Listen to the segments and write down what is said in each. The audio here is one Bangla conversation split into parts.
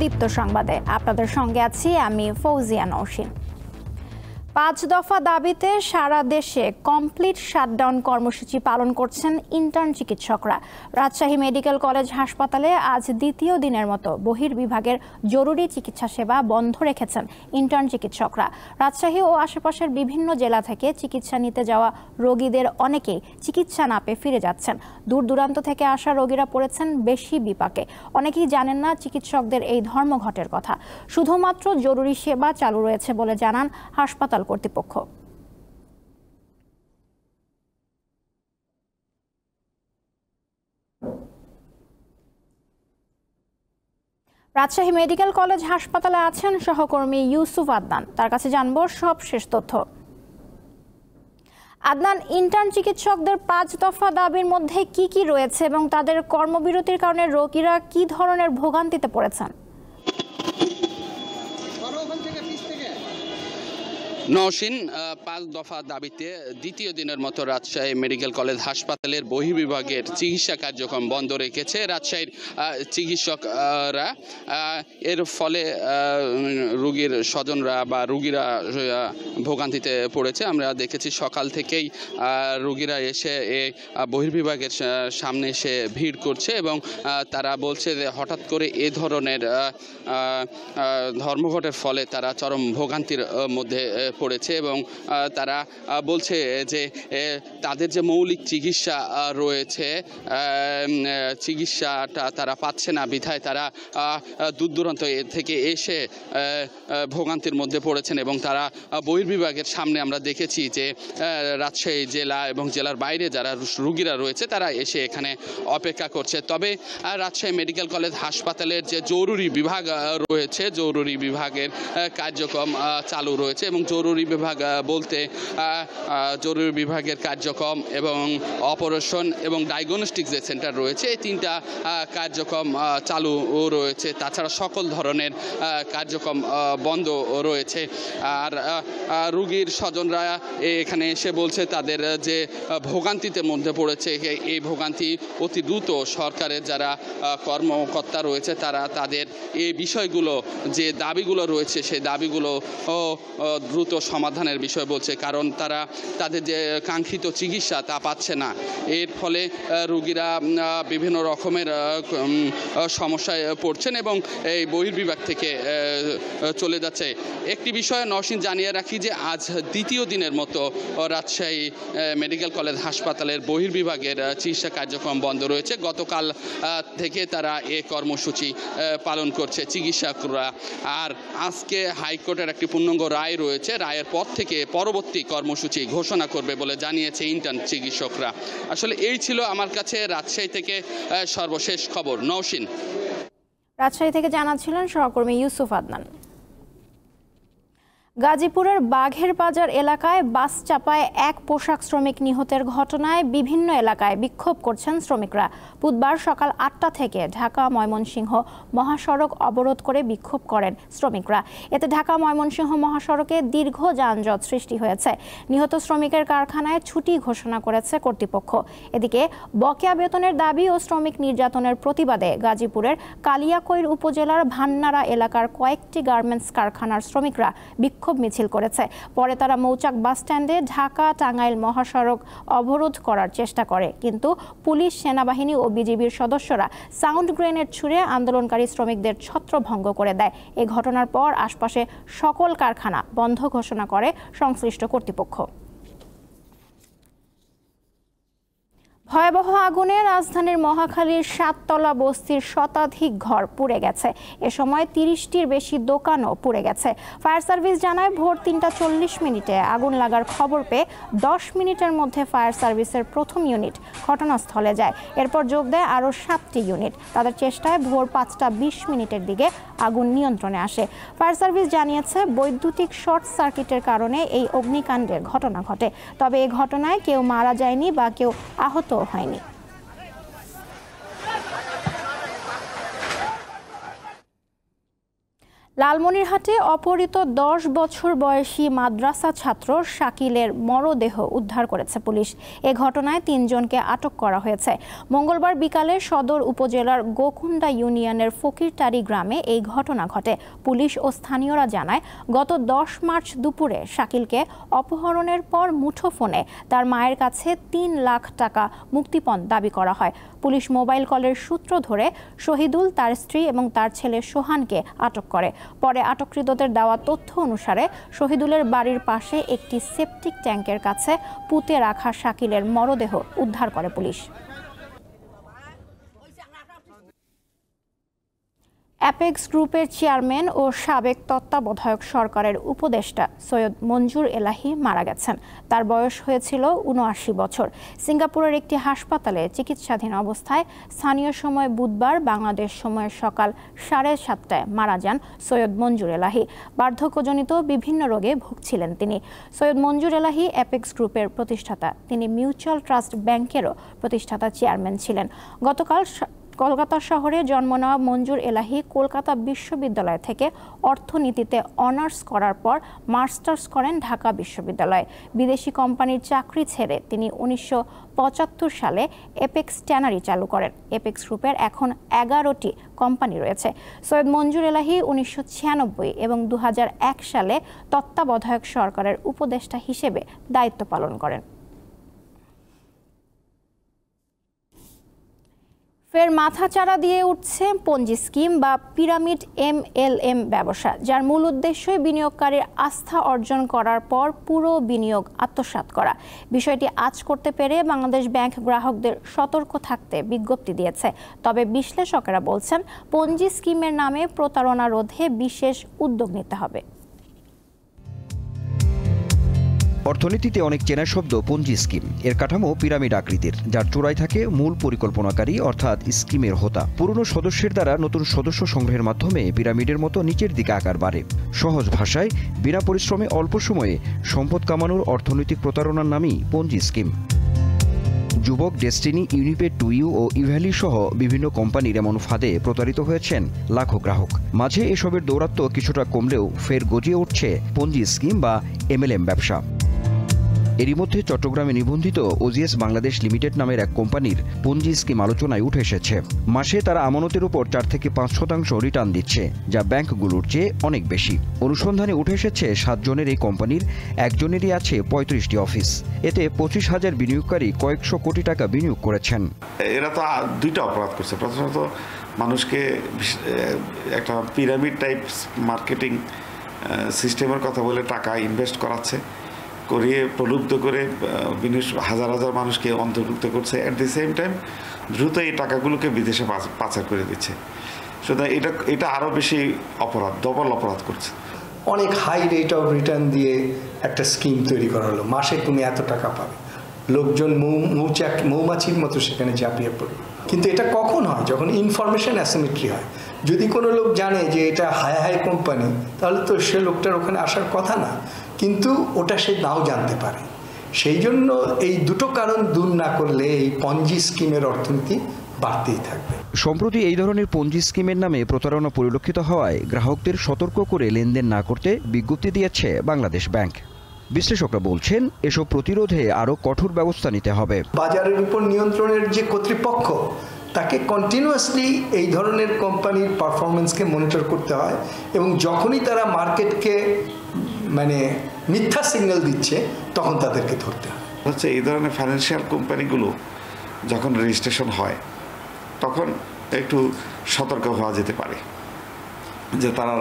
দীপ্ত সংবাদে আপনাদের সঙ্গে আছি আমি ফৌজিয়া নওশিন। ৫ দফা দাবিতে সারা দেশে কমপ্লিট শাটডাউন কর্মসূচি পালন করছেন ইন্টার্ন চিকিৎসকরা। রাজশাহী মেডিকেল কলেজ হাসপাতালে আজ দ্বিতীয় দিনের মতো বহির্বিভাগের জরুরি চিকিৎসা সেবা বন্ধ রেখেছেন ইন্টার্ন চিকিৎসকরা। রাজশাহী ও আশেপাশের বিভিন্ন জেলা থেকে চিকিৎসা নিতে যাওয়া রোগীদের অনেকেই চিকিৎসা না পেয়ে ফিরে যাচ্ছেন। দূর দূরান্ত থেকে আসা রোগীরা পড়েছেন বেশি বিপাকে। অনেকেই জানেন না চিকিৎসকদের এই ধর্মঘটের কথা। শুধুমাত্র জরুরি সেবা চালু রয়েছে বলে জানান হাসপাতাল কর্তৃপক্ষ। রাজশাহী মেডিকেল কলেজ হাসপাতালে আছেন সহকর্মী ইউসুফ আদনান, তার কাছে জানবো সবশেষ তথ্য। আদনান, ইন্টার্ন চিকিৎসকদের ৫ দফা দাবির মধ্যে কি কি রয়েছে এবং তাদের কর্মবিরতির কারণে রোগীরা কি ধরনের ভোগান্তিতে পড়েছেন? নওশিন, ৫ দফা দাবিতে দ্বিতীয় দিনের মতো রাজশাহী মেডিকেল কলেজ হাসপাতালের বহির্বিভাগের চিকিৎসা কার্যক্রম বন্ধ রেখেছে রাজশাহীর চিকিৎসকরা। এর ফলে রোগীর স্বজনরা বা রোগীরা ভোগান্তিতে পড়েছে। আমরা দেখেছি সকাল থেকেই রোগীরা এসে এই বহির্বিভাগের সামনে এসে ভিড় করছে এবং তারা বলছে যে হঠাৎ করে এ ধরনের ধর্মঘটের ফলে তারা চরম ভোগান্তির মধ্যে পড়েছে এবং তারা বলছে যে তাদের যে মৌলিক চিকিৎসা রয়েছে চিকিৎসাটা তারা পাচ্ছে না, বিধায় তারা দূর দূরান্ত থেকে এসে ভোগান্তির মধ্যে পড়েছেন এবং তারা বহির্বিভাগের সামনে আমরা দেখেছি যে রাজশাহী জেলা এবং জেলার বাইরে যারা রোগীরা রয়েছে তারা এসে এখানে অপেক্ষা করছে। তবে রাজশাহী মেডিকেল কলেজ হাসপাতালের যে জরুরি বিভাগ রয়েছে, জরুরি বিভাগের কার্যক্রম চালু রয়েছে এবং জরুরি বিভাগ বলতে জরুরি বিভাগের কার্যক্রম এবং অপারেশন এবং ডায়াগনস্টিক যে সেন্টার রয়েছে এই ৩টা কার্যক্রম চালু রয়েছে। তাছাড়া সকল ধরনের কার্যক্রম বন্ধ রয়েছে। আর রোগীর স্বজনরা এখানে এসে বলছে তাদের যে ভোগান্তিতে মধ্যে পড়েছে এই ভোগান্তি অতি দ্রুত সরকারের যারা কর্মকর্তা রয়েছে তারা তাদের এই বিষয়গুলো যে দাবিগুলো রয়েছে সেই দাবিগুলো দ্রুত সমাধানের বিষয় বলছে, কারণ তারা তাদের যে কাঙ্ক্ষিত চিকিৎসা তা পাচ্ছে না। এর ফলে রোগীরা বিভিন্ন রকমের সমস্যায় পড়ছেন এবং এই বহির্বিভাগ থেকে চলে যাচ্ছে। একটি বিষয় নওশিন জানিয়ে রাখি যে আজ দ্বিতীয় দিনের মতো রাজশাহী মেডিকেল কলেজ হাসপাতালের বহির্বিভাগের চিকিৎসা কার্যক্রম বন্ধ রয়েছে। গতকাল থেকে তারা এই কর্মসূচি পালন করছে চিকিৎসকরা। আর আজকে হাইকোর্টের একটি পূর্ণাঙ্গ রায় রয়েছে, রায়ের পর থেকে পরবর্তী কর্মসূচি ঘোষণা করবে বলে জানিয়েছে ইন্টার্ন চিকিৎসকরা। আসলে এই ছিল আমার কাছে রাজশাহী থেকে সর্বশেষ খবর। নওশিন, রাজশাহী থেকে জানাচ্ছিলেন সহকর্মী ইউসুফ আদনান। গাজীপুরের বাঘের বাজার এলাকায় বাস চাপায় এক পোশাক শ্রমিক নিহতের ঘটনায় বিভিন্ন এলাকায় বিক্ষোভ করছেন শ্রমিকরা। বুধবার সকাল ৮টা থেকে ঢাকা ময়মনসিংহ মহাসড়ক অবরোধ করে বিক্ষোভ করেন শ্রমিকরা। এতে ঢাকা ময়মনসিংহ মহাসড়কে দীর্ঘ যানজট সৃষ্টি হয়েছে। নিহত শ্রমিকের কারখানায় ছুটি ঘোষণা করেছে কর্তৃপক্ষ। এদিকে বকেয়া বেতনের দাবি ও শ্রমিক নির্যাতনের প্রতিবাদে গাজীপুরের কালিয়াকৈর উপজেলার ভান্নারা এলাকার কয়েকটি গার্মেন্টস কারখানার শ্রমিকরা বিক্ষোভ মিছিল করেছে। পরে তারা মৌচাক বাস স্ট্যান্ডে ঢাকা টাঙ্গাইল মহাসড়ক অবরোধ করার চেষ্টা করে, কিন্তু পুলিশ, সেনাবাহিনী ও বিজিবির সদস্যরা সাউন্ড গ্রেনেড ছুড়ে আন্দোলনকারী শ্রমিকদের ছত্রভঙ্গ করে দেয়। এই ঘটনার পর আশপাশে সকল কারখানা বন্ধ ঘোষণা করে সংশ্লিষ্ট কর্তৃপক্ষ। ভয়াবহ আগুনে রাজধানীর মহাখালীর 7তলা বস্তির শতাধিক ঘর পুড়ে গেছে। এ সময় 30টির বেশি দোকানও পুড়ে গেছে। ফায়ার সার্ভিস জানায় ভোর 3টা 40 মিনিটে আগুন লাগার খবর পেয়ে 10 মিনিটের মধ্যে ফায়ার সার্ভিসের প্রথম ইউনিট ঘটনাস্থলে যায়। এরপর যোগ দেয় আরও 7টি ইউনিট। তাদের চেষ্টায় ভোর 5টা 20 মিনিটের দিকে আগুন নিয়ন্ত্রণে আসে। ফায়ার সার্ভিস জানিয়েছে বৈদ্যুতিক শর্ট সার্কিটের কারণে এই অগ্নিকাণ্ডের ঘটনা ঘটে। তবে এই ঘটনায় কেউ মারা যায়নি বা কেউ আহত হয়নি। লালমনিরহাটে অপহৃত 10 বছর বয়সী মাদ্রাসা ছাত্র শাকিলের মরদেহ উদ্ধার করেছে পুলিশ। এ ঘটনায় 3 জনকে আটক করা হয়েছে। মঙ্গলবার বিকালে সদর উপজেলার গোকুন্ডা ইউনিয়নের ফকিরটারি গ্রামে এই ঘটনা ঘটে। পুলিশ ও স্থানীয়রা জানায়, গত 10 মার্চ দুপুরে শাকিলকে অপহরণের পর মুঠোফোনে তার মায়ের কাছে 3 লাখ টাকা মুক্তিপণ দাবি করা হয়। পুলিশ মোবাইল কলের সূত্র ধরে শহীদুল, তার স্ত্রী এবং তার ছেলে সোহানকে আটক করে। পরে আটককৃতদের দেওয়া তথ্য অনুসারে শহীদুলের বাড়ির পাশে একটি সেপটিক ট্যাঙ্কের কাছে পুঁতে রাখা শাকিলের মরদেহ উদ্ধার করে পুলিশ। অ্যাপেক্স গ্রুপের চেয়ারম্যান ও সাবেক তত্ত্বাবধায়ক সরকারের উপদেষ্টা সৈয়দ মঞ্জুর এলাহি মারা গেছেন। তার বয়স হয়েছিল ৭৯ বছর। সিঙ্গাপুরের একটি হাসপাতালে চিকিৎসাধীন অবস্থায় স্থানীয় সময় বুধবার বাংলাদেশ সময় সকাল 7:30টায় মারা যান সৈয়দ মঞ্জুর এলাহি। বার্ধক্যজনিত বিভিন্ন রোগে ভুগছিলেন তিনি। সৈয়দ মঞ্জুর এলাহি অ্যাপেক্স গ্রুপের প্রতিষ্ঠাতা। তিনি মিউচুয়াল ট্রাস্ট ব্যাংকেরও প্রতিষ্ঠাতা চেয়ারম্যান ছিলেন। গতকাল কলকাতা শহরে জন্ম নেওয়া মঞ্জুর এলাহি কলকাতা বিশ্ববিদ্যালয় থেকে অর্থনীতিতে অনার্স করার পর মাস্টার্স করেন ঢাকা বিশ্ববিদ্যালয়ে। বিদেশি কোম্পানির চাকরি ছেড়ে তিনি 1975 সালে এপেক্স ট্যানারি চালু করেন। এপেক্স গ্রুপের এখন 11টি কোম্পানি রয়েছে। সৈয়দ মঞ্জুর এলাহি 1996 এবং 2001 সালে তত্ত্বাবধায়ক সরকারের উপদেষ্টা হিসেবে দায়িত্ব পালন করেন। ফের মাথাচাড়া দিয়ে উঠছে পঞ্জি স্কিম বা পিরামিড MLM ব্যবসা, যার মূল উদ্দেশ্যই বিনিয়োগকারীর আস্থা অর্জন করার পর পুরো বিনিয়োগ আত্মসাৎ করা। বিষয়টি আঁচ করতে পেরে বাংলাদেশ ব্যাংক গ্রাহকদের সতর্ক থাকতে বিজ্ঞপ্তি দিয়েছে। তবে বিশ্লেষকেরা বলছেন, পঞ্জি স্কিমের নামে প্রতারণা রোধে বিশেষ উদ্যোগ নিতে হবে। অর্থনীতিতে অনেক চেনা শব্দ পঞ্জি স্কিম। এর কাঠামো পিরামিড আকৃতির, যার চূড়ায় থাকে মূল পরিকল্পনাকারী অর্থাৎ স্কিমের হোতা। পুরনো সদস্যের দ্বারা নতুন সদস্য সংগ্রহের মাধ্যমে পিরামিডের মতো নিচের দিকে আকার বাড়ে। সহজ ভাষায় বিনা পরিশ্রমে অল্প সময়ে সম্পদ কামানোর অর্থনৈতিক প্রতারণার নামই পঞ্জি স্কিম। যুবক, ডেস্টিনি, ইউনিপেড 2U ও ইভ্যালি সহ বিভিন্ন কোম্পানির এমন ফাঁদে প্রতারিত হয়েছেন লাখো গ্রাহক। মাঝে এসবের দৌরাত্ম্য কিছুটা কমলেও ফের গজিয়ে উঠছে পঞ্জি স্কিম বা MLM ব্যবসা। এরই মধ্যে চট্টগ্রামে নিবন্ধিত OGS বাংলাদেশ লিমিটেড নামের এক কোম্পানির পঞ্জি স্কিম আলোচনায় উঠে এসেছে। মাসে তারা আমানতের উপর 4 থেকে 5% রিটার্ন দিচ্ছে, যা ব্যাংকগুলোর চেয়ে অনেক বেশি। অনুসন্ধানে উঠে এসেছে 7 জনের এই কোম্পানির একজনেরই আছে 35টি অফিস। এতে 25,000 বিনিয়োগকারী কয়েকশো কোটি টাকা বিনিয়োগ করেছেন। এরা তো 2টা অপরাধ করছে। প্রথমত মানুষকে একটা পিরামিড টাইপ মার্কেটিং সিস্টেমের কথা বলে টাকা ইনভেস্ট করাচ্ছে, করিয়ে প্রলুব্ধ করে হাজার হাজার মানুষকে অন্তর্ভুক্ত করছে। অ্যাট দি সেম টাইম দ্রুত এই টাকাগুলোকে বিদেশে পাচার করে দিচ্ছে। সুতরাং এটা আরও বেশি অপরাধ, ডবল অপরাধ করছে। অনেক হাই রেট অফ রিটার্ন দিয়ে একটা স্কিম তৈরি করা হলো, মাসে তুমি এত টাকা পাবে। লোকজন মৌমাছির মতো সেখানে ঝাঁপিয়ে পড়ে। কিন্তু এটা কখন হয়? যখন ইনফরমেশন অ্যাসিমেট্রি হয়। যদি কোনো লোক জানে যে এটা হাই কোম্পানি, তাহলে তো সে লোকটার ওখানে আসার কথা না, কিন্তু ওটা সে নাও জানতে পারে। সেই জন্য এই দুটো কারণ দূর না করলে এই পঞ্জি স্কিমের অর্থনীতি বাড়তেই থাকবে। সম্প্রতি এই ধরনের পঞ্জি স্কিমের নামে প্রতারণা পরিলক্ষিত হওয়ায় গ্রাহকদের সতর্ক করে লেনদেন না করতে বিজ্ঞপ্তি দিয়েছে বাংলাদেশ ব্যাংক। বিশ্লেষকরা বলছেন, এসব প্রতিরোধে আরও কঠোর ব্যবস্থা নিতে হবে। বাজারের উপর নিয়ন্ত্রণের যে কর্তৃপক্ষ, তাকে কন্টিনিউয়াসলি এই ধরনের কোম্পানির পারফরমেন্সকে মনিটর করতে হয় এবং যখনই তারা মার্কেটকে মিথ্যা সিগন্যাল দিচ্ছে, তখন তাদেরকে ধরতে হয়। এই ধরনের ফাইন্যান্সিয়াল কোম্পানিগুলো যখন রেজিস্ট্রেশন হয়, তখন একটু সতর্ক হওয়া যেতে পারে যে তারা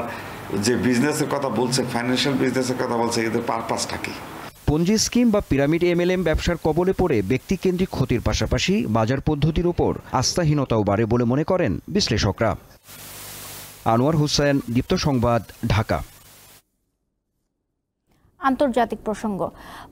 যে বিজনেসের কথা বলছে, ফাইন্যান্সিয়াল বিজনেসের কথা বলছে, এদের পারপাসটা কি। পঞ্জি স্কিম বা পিরামিড MLM ব্যবসার কবলে পড়ে ব্যক্তিকেন্দ্রিক ক্ষতির পাশাপাশি বাজার পদ্ধতির উপর আস্থাহীনতাও বাড়ে বলে মনে করেন বিশ্লেষকরা। আনোয়ার হোসেন, দীপ্ত সংবাদ, ঢাকা। আন্তর্জাতিক প্রসঙ্গ,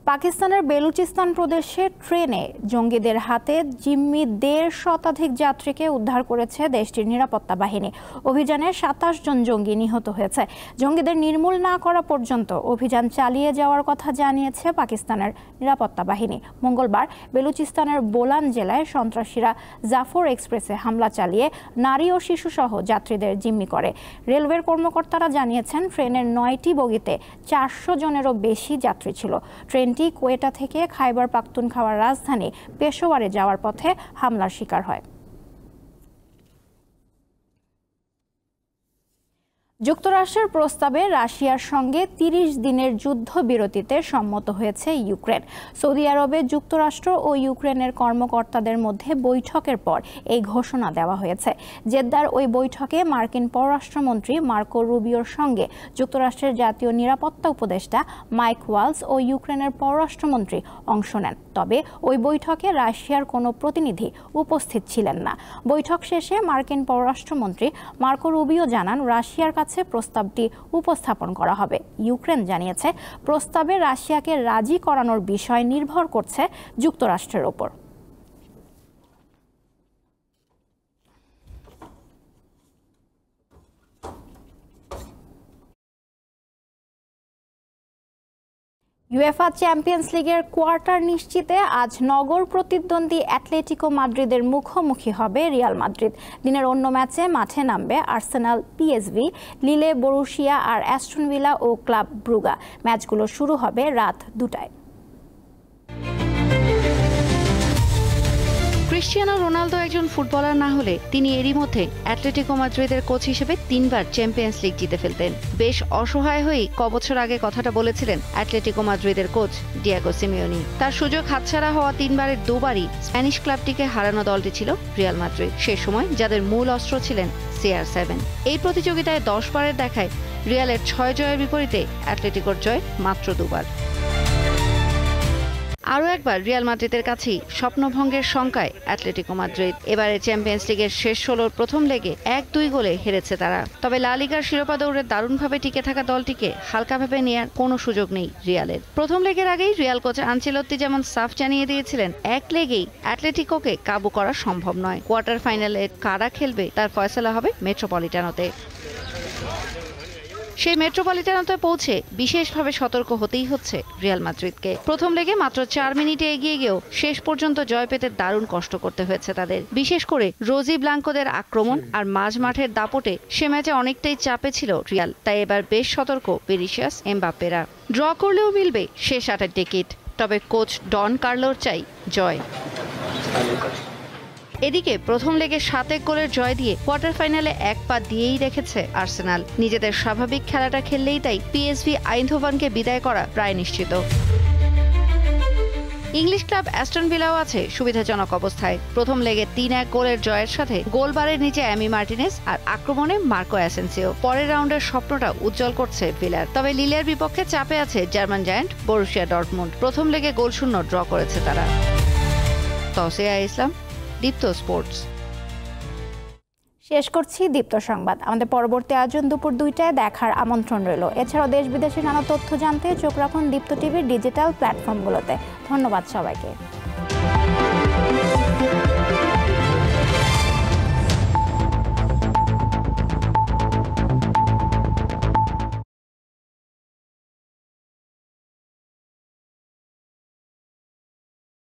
পাকিস্তানের বেলুচিস্তান প্রদেশে ট্রেনে জঙ্গিদের হাতে জিম্মি ১৫০ শতাধিক যাত্রীকে উদ্ধার করেছে দেশটির নিরাপত্তা বাহিনী। অভিযানে ২৭ জন জঙ্গি নিহত হয়েছে। জঙ্গিদের নির্মূল না করা পর্যন্ত অভিযান চালিয়ে যাওয়ার কথা জানিয়েছে পাকিস্তানের নিরাপত্তা বাহিনী। মঙ্গলবার বেলুচিস্তানের বোলান জেলায় সন্ত্রাসীরা জাফর এক্সপ্রেসে হামলা চালিয়ে নারী ও শিশুসহ যাত্রীদের জিম্মি করে। রেলওয়ের কর্মকর্তারা জানিয়েছেন ট্রেনের ৯টি বগিতে ৪০০ জনেরও বেশি যাত্রী ছিল। ট্রেনটি কোয়েটা থেকে খাইবার পাখতুনখাওয়ার রাজধানী পেশোয়ারে যাওয়ার পথে হামলার শিকার হয়। যুক্তরাষ্ট্রের প্রস্তাবে রাশিয়ার সঙ্গে ৩০ দিনের যুদ্ধবিরতিতে সম্মত হয়েছে ইউক্রেন। সৌদি আরবে যুক্তরাষ্ট্র ও ইউক্রেনের কর্মকর্তাদের মধ্যে বৈঠকের পর এই ঘোষণা দেওয়া হয়েছে। জেদ্দার ওই বৈঠকে মার্কিন পররাষ্ট্রমন্ত্রী মার্কো রুবিওর সঙ্গে যুক্তরাষ্ট্রের জাতীয় নিরাপত্তা উপদেষ্টা মাইক ওয়ালস ও ইউক্রেনের পররাষ্ট্রমন্ত্রী অংশ নেন। তবে ওই বৈঠকে রাশিয়ার কোনো প্রতিনিধি উপস্থিত ছিলেন না। বৈঠক শেষে মার্কিন পররাষ্ট্রমন্ত্রী মার্কো রুবিও জানান রাশিয়ার কাছে প্রস্তাবটি উপস্থাপন করা হবে। ইউক্রেন জানিয়েছে প্রস্তাবে রাশিয়াকে রাজি করানোর বিষয় নির্ভর করছে যুক্তরাষ্ট্রের ওপর। ইউএফা চ্যাম্পিয়ন্স লিগের কোয়ার্টার নিশ্চিতে আজ নগর প্রতিদ্বন্দ্বী অ্যাটলেটিকো মাদ্রিদের মুখোমুখি হবে রিয়াল মাদ্রিদ। দিনের অন্য ম্যাচে মাঠে নামবে আর্সেনাল, পিএসভি, লিলে, বরুশিয়া আর অ্যাস্টন ভিলা ও ক্লাব ব্রুগা। ম্যাচগুলো শুরু হবে রাত 2টায়। ক্রিশ্চিয়ানো রোনালদো একজন ফুটবলার না হলে তিনি এরই মধ্যে অ্যাটলেটিকো মাদ্রিদের কোচ হিসেবে 3বার চ্যাম্পিয়ন্স লিগ জিতে ফেলতেন। বেশ অসহায় হয়েই কবছর আগে কথাটা বলেছিলেন অ্যাটলেটিকো মাদ্রিদের কোচ ডিয়েগো সিমিওনি। তার সুযোগ হাতছাড়া হওয়া 3বারের 2বারই স্প্যানিশ ক্লাবটিকে হারানো দলটি ছিল রিয়াল মাদ্রিদ। সে সময় যাদের মূল অস্ত্র ছিলেন CR7। এই প্রতিযোগিতায় 10 বারের দেখায় রিয়ালের 6 জয়ের বিপরীতে অ্যাটলেটিকোর জয় মাত্র 2বার। আরও একবার রিয়াল মাদ্রিদের কাছেই স্বপ্নভঙ্গের শঙ্কায় অ্যাটলেটিকো মাদ্রিদ। এবারে চ্যাম্পিয়ন্স লিগের শেষ 16 প্রথম লেগে 1-2 গোলে হেরেছে তারা। তবে লা লিগার শিরোপা দৌড়ে দারুণভাবে টিকে থাকা দলটিকে হালকাভাবে নেওয়ার কোনো সুযোগ নেই রিয়ালের। প্রথম লেগের আগেই রিয়াল কোচ আনচেলত্তি যেমন সাফ জানিয়ে দিয়েছিলেন এক লেগেই অ্যাটলেটিকোকে কাবু করা সম্ভব নয়। কোয়ার্টার ফাইনালে কারা খেলবে তার ফয়সালা হবে মেট্রোপলিটানোতে। সেই মেট্রোপলিটানোতে পৌঁছে বিশেষভাবে সতর্ক হতেই হচ্ছে রিয়াল মাদ্রিদকে। প্রথম লেগে মাত্র 4 মিনিটে এগিয়ে গিয়েও শেষ পর্যন্ত জয় পেতে দারুণ কষ্ট করতে হয়েছে তাদের। বিশেষ করে রোজি ব্লাঙ্কোদের আক্রমণ আর মাঝ মাঠের দাপটে সে ম্যাচে অনেকটাই চাপে ছিল রিয়াল। তাই এবার বেশ সতর্ক ভিনিসিয়াস, এমবাপ্পেরা। ড্র করলেও মিলবে শেষ 8-এর টিকিট। তবে কোচ ডন কার্লোর চাই জয়। এদিকে প্রথম লেগে 7 গোলের জয় দিয়ে কোয়ার্টার ফাইনালে 1 পা দিয়েই রেখেছে আর্সেনাল। নিজেদের স্বাভাবিক খেলাটা খেললেই তাই পিএসভি আইন্ধভানকে বিদায় করা প্রায় নিশ্চিত। ইংলিশ ক্লাব অ্যাস্টন ভিলাও আছে সুবিধাজনক অবস্থায়। প্রথম লেগে 3-1 গোলের জয়ের সাথে গোলবারের নিচে অ্যামি মার্টিনেজ আর আক্রমণে মার্কো অ্যাসেন্সিও। পরের রাউন্ডের স্বপ্নটা উজ্জ্বল করছে ভিলার। তবে লিলের বিপক্ষে চাপে আছে জার্মান জায়ান্ট বরুশিয়া ডর্টমুন্ড। প্রথম লেগে গোলশূন্য ড্র করেছে তারা। তৌসিয়া ইসলাম, দীপ্ত স্পোর্টস। শেষ করছি দীপ্ত সংবাদ। আমাদের পরবর্তী আয়োজন দুপুর 2টায় দেখার আমন্ত্রণ রইল। এছাড়াও দেশ বিদেশের নানা তথ্য জানতে চোখ রাখুন দীপ্ত টিভির ডিজিটাল প্ল্যাটফর্মগুলোতে। ধন্যবাদ সবাইকে।